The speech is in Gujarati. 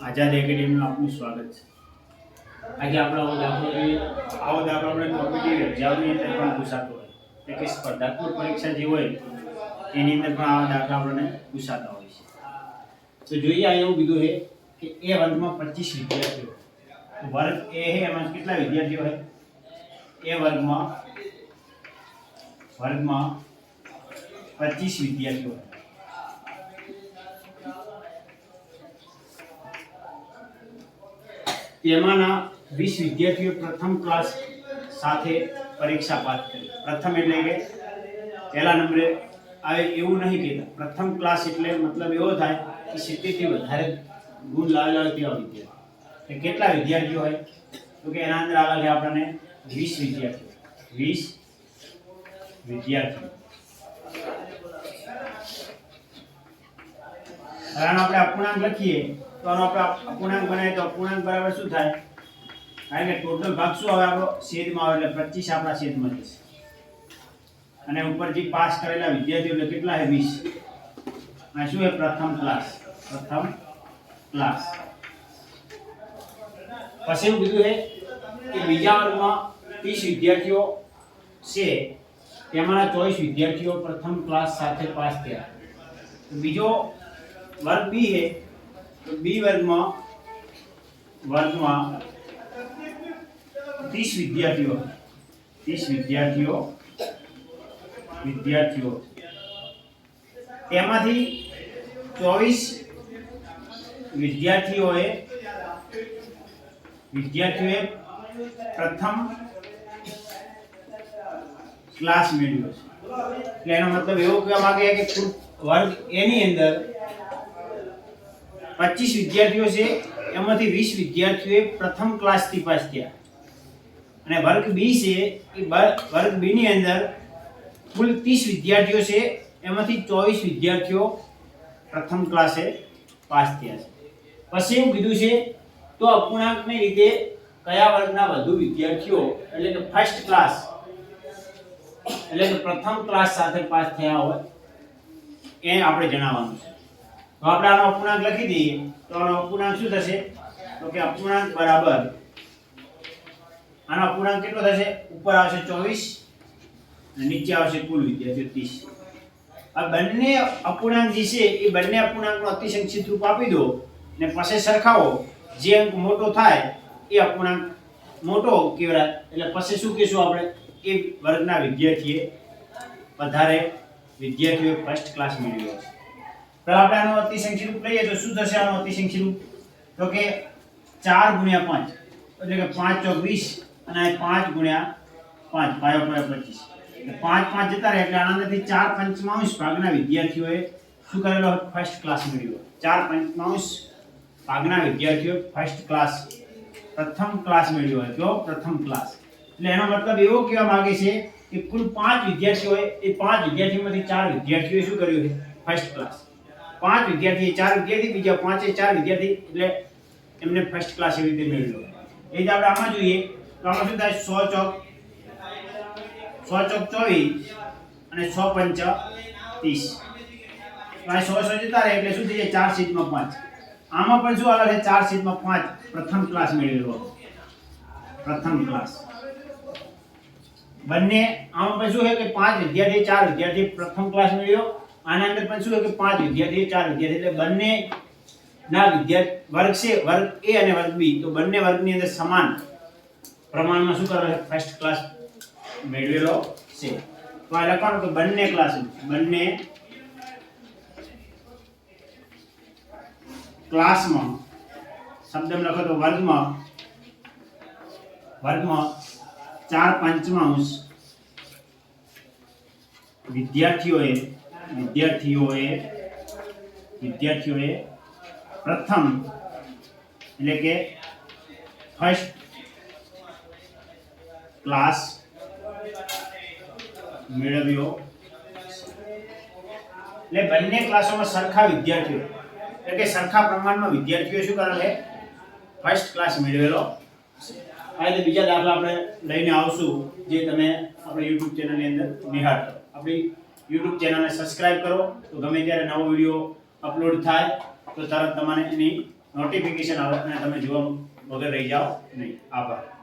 આઝાદ એકેડમીમાં આપનું સ્વાગત છે। આજે આપણે આવો દાખલો આપણે કોમ્પિટિટિવ એક્ઝામની અંદર પણ પૂછાતો હોય એટલે કે સ્પર્ધાત્મક પરીક્ષા જે હોય એની અંદર પણ આવા દાખલા આપણને પૂછાતા હોય છે। તો જોઈએ આ એવું કીધું છે કે એ વર્ગમાં 25 વિદ્યાર્થીઓ, વર્ગ એ છે એમાં કેટલા વિદ્યાર્થીઓ હોય? એ વર્ગમાં 25 વિદ્યાર્થીઓ હોય। તેમાંના 20 વિદ્યાર્થીઓ પ્રથમ ક્લાસ સાથે પરીક્ષા પાસ કરી। પ્રથમ એટલે કે પહેલા નંબરે આવે એવું નહીં કહેતા। પ્રથમ ક્લાસ એટલે મતલબ એવો થાય કે 70 થી વધારે ગુણ લાવેલા તેવા વિદ્યાર્થીઓ। એ કેટલા વિદ્યાર્થીઓ હોય? તો કે એના અંદર આવે છે આપણને 20 વિદ્યાર્થીઓ। 20 વિદ્યાર્થીઓ। આનો આપણે અપૂર્ણાંક લખીએ તો આનો આપણે અપૂર્ણાંક બનાવીએ તો અપૂર્ણાંક બરાબર શું થાય? કારણ કે ટોટલ ભાગ શું આવે આપણો છેદમાં આવે એટલે 25 આપણા છેદમાં જશે અને ઉપર જે પાસ કરેલા વિદ્યાર્થીઓ એટલે કેટલા છે? 20। આ શું છે? પ્રથમ ક્લાસ। પ્રથમ ક્લાસ। પછી એવું કીધું છે કે બીજા વર્ગમાં 30 વિદ્યાર્થીઓ છે, તેમાંના 24 વિદ્યાર્થીઓ પ્રથમ ક્લાસ સાથે પાસ થયા। બીજો વર્ગ બી છે તો બી વર્ગમાં 30 વિદ્યાર્થીઓ 30 વિદ્યાર્થીઓ તેમાંથી 24 વિદ્યાર્થીઓએ પ્રથમ ક્લાસ મેળવ્યો છે। એટલે એનો મતલબ એવો કહેવા માંગે કે કુલ વર્ગ એ ની અંદર 25 વિદ્યાર્થીઓ છે, એમાંથી 20 વિદ્યાર્થીઓએ પ્રથમ ક્લાસ થી પાસ થયા અને વર્ગ બી છે એ વર્ગ બી ની અંદર કુલ 30 વિદ્યાર્થીઓ છે, એમાંથી 24 વિદ્યાર્થીઓ પ્રથમ ક્લાસે પાસ થયા છે। પછી એવું કીધું છે તો અપૂર્ણાંકની રીતે કયા વર્ગના વધુ વિદ્યાર્થીઓ એટલે કે ફર્સ્ટ ક્લાસ એટલે કે પ્રથમ ક્લાસ સાથે પાસ થયા હોય એ આપણે જણાવવાનું છે। તો આપણે આનો અપૂર્ણાંક લખી દઈએ તો આનો અપૂર્ણાંક શું થશે? તો કે અપૂર્ણાંક બરાબર આનો અપૂર્ણાંક કેટલો થશે? ઉપર આવશે 24 અને નીચે આવશે કુલ વિદ્યાર્થીઓ 30। આ બંને અપૂર્ણાંક જે છે એ બંને અપૂર્ણાંકનો અતિસંક્ષિપ્ત રૂપ આપી દો ને પછી સરખાવો, જે અંક મોટો થાય એ અપૂર્ણાંક મોટો કહેવાય એટલે પછી શું કહેશું આપણે? એ વર્ગના વિદ્યાર્થીએ વધારે વિદ્યાર્થીઓ ફર્સ્ટ ક્લાસ મેળવ્યો છે। તો આપણે આનો અતિસંક્ષિપ્ત રૂપ લઈએ તો શું થશે? આનો અતિસંક્ષિપ્ત રૂપ તો કે 4 × 5 એટલે કે 5 × 20 અને 5 × 5 પાયો 25 5 5 જતા રહે એટલે આનંદથી 4/5 ભાગના વિદ્યાર્થીઓએ શું કરેલો? ફર્સ્ટ ક્લાસ મેળવ્યો। 4/5 ભાગના વિદ્યાર્થીઓ ફર્સ્ટ ક્લાસ પ્રથમ ક્લાસ મેળવ્યો હોય તો પ્રથમ ક્લાસ એટલે એનો મતલબ એવો કહેવા માંગે છે કે કુલ 5 વિદ્યાર્થીઓએ એ 5 વિદ્યાર્થીઓમાંથી 4 વિદ્યાર્થીઓએ શું કર્યું છે? First class. 5 વિદ્યાર્થી 4 વિદ્યાર્થી બીજા 5 એ 4 વિદ્યાર્થી એટલે એમને ફર્સ્ટ ક્લાસ એવી રીતે મેળવ્યો। એ જ આપણે આમાં જોઈએ તો આમાં શું થાય? 100 ચોક 24 અને 6 પંચા 30 આ 100 જતા રહે એટલે શું થઈ જાય? 4/5। આમાં પણ શું આવે છે? 4/5 પ્રથમ ક્લાસ મેળવેલો પ્રથમ ક્લાસ। બંને આમાં પણ શું છે કે 5 વિદ્યાર્થી 4 વિદ્યાર્થી પ્રથમ ક્લાસ મેળવ્યો, આના અંદર પણ શું છે કે 5 વિદ્યાર્થી 4 વિદ્યાર્થી એટલે બંને ના વિદ્યાર્થી વર્ગ છે, વર્ગ એ અને વર્ગ બી, તો બંને વર્ગની અંદર સમાન પ્રમાણમાં શું કરેલો છે? ફર્સ્ટ ક્લાસ મેળવેલો છે। તો આ લખવાનું કે બંને ક્લાસમાં શબ્દમાં લખો તો વર્ગમાં 4/5 વિદ્યાર્થીઓએ પ્રથમ એટલે કે ફર્સ્ટ ક્લાસ મેળવ્યો એટલે બંને ક્લાસોમાં સરખા વિદ્યાર્થીઓ એટલે કે સરખા પ્રમાણમાં વિદ્યાર્થીઓ શું કરેલ છે? ફર્સ્ટ ક્લાસ મેળવેલો છે। આ રીતે બીજા દાખલા આપણે લઈને આવશું જે તમે આપણી YouTube ચેનલની અંદર નિહાળજો। આપણી YouTube ચેનલને સબસ્ક્રાઇબ કરો તો ગમે ત્યારે નવો વિડિયો અપલોડ થાય તો તરત તમને એની નોટિફિકેશન આવે અને તમે જોવા વગર રહી જાઓ નહીં. આભાર.